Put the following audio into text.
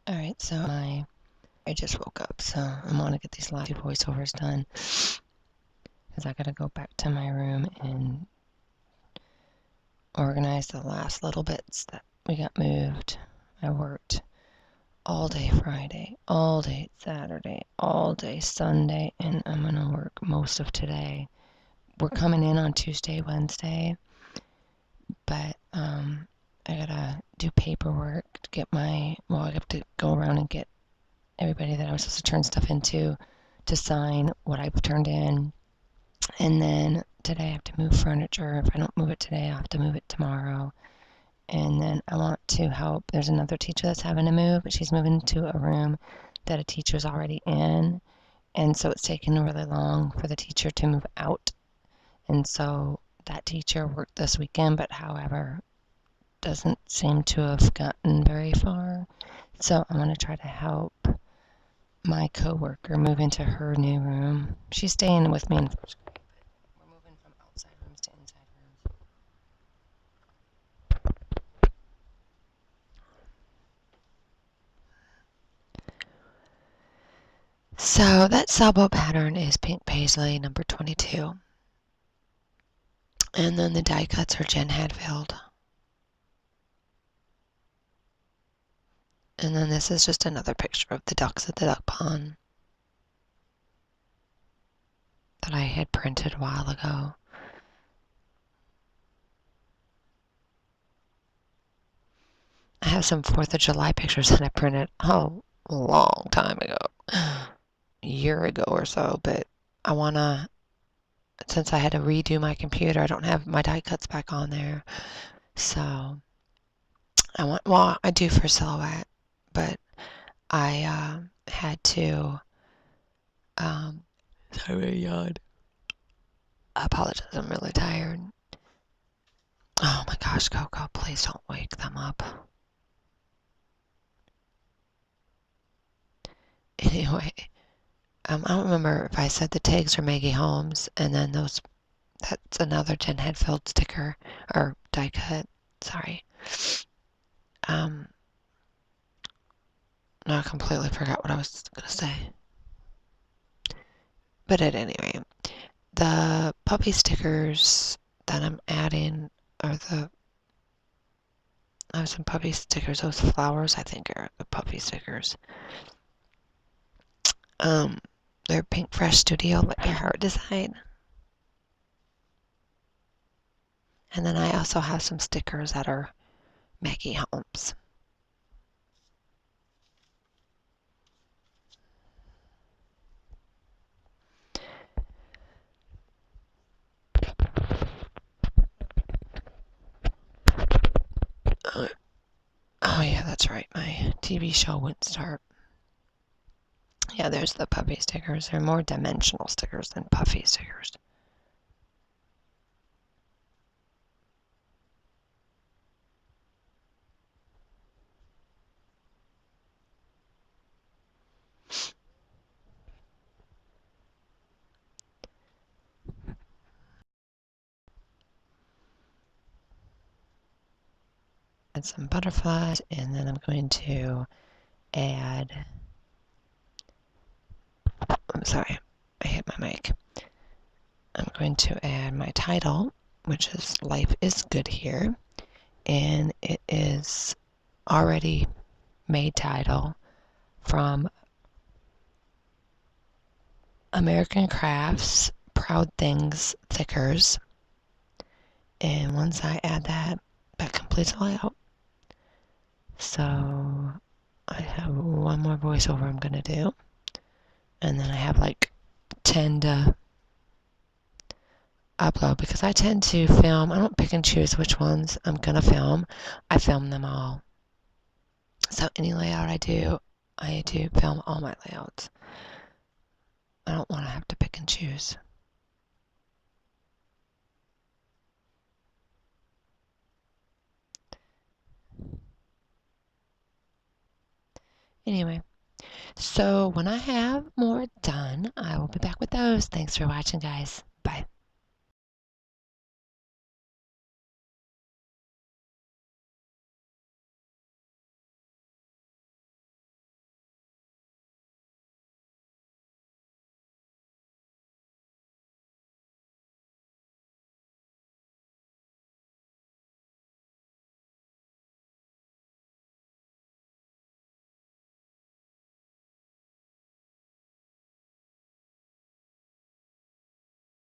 Alright, so I just woke up, so I want to get these last 2 voiceovers done because I gotta go back to my room and organize the last little bits that we got moved. I worked all day Friday, all day Saturday, all day Sunday, and I'm gonna work most of today. We're coming in on Tuesday, Wednesday, but I gotta do paperwork to get I have to go around and get everybody that I was supposed to turn stuff into to sign what I've turned in. And then today I have to move furniture. If I don't move it today, I'll have to move it tomorrow. And then I want to help. There's another teacher that's having to move, but she's moving to a room that a teacher's already in. And so it's taken really long for the teacher to move out. And so that teacher worked this weekend, but however, doesn't seem to have gotten very far. So I'm going to try to help my coworker move into her new room. She's staying with me in first grade, but we're moving from outside rooms to inside rooms. So that sailboat pattern is pink paisley number 22. And then the die cuts are Jen Hadfield. And then this is just another picture of the ducks at the duck pond that I had printed a while ago. I have some 4th of July pictures that I printed a long time ago, a year ago or so, but I wanna, since I had to redo my computer, I don't have my die cuts back on there. So I do for silhouette, but I had to, sorry, I yawned. I apologize, I'm really tired. Oh my gosh, Coco, please don't wake them up. Anyway, I don't remember if I said the tags are Maggie Holmes, and then that's another Jen Hadfield sticker, or die cut, sorry. No, I completely forgot what I was gonna say. But at any rate, the puppy stickers that I'm adding are I have some puppy stickers. Those flowers, I think, are the puppy stickers. They're Pink Fresh Studio, Let Your Heart Decide. And then I also have some stickers that are Maggie Holmes. Oh yeah, that's right. My TV show wouldn't start. Yeah, there's the puppy stickers. They're more dimensional stickers than puffy stickers. Add some butterflies, and then I'm going to add, I'm sorry, I hit my mic. I'm going to add my title, which is Life is Good Here, and it is already made title from American Crafts Proud Things Thickers. And once I add that, that completes the layout. So I have one more voiceover I'm gonna do, and then I have like 10 to upload because I tend to film. I don't pick and choose which ones I'm gonna film. I film them all. So any layout I do film all my layouts. I don't want to have to pick and choose. Anyway, so when I have more done, I will be back with those. Thanks for watching, guys.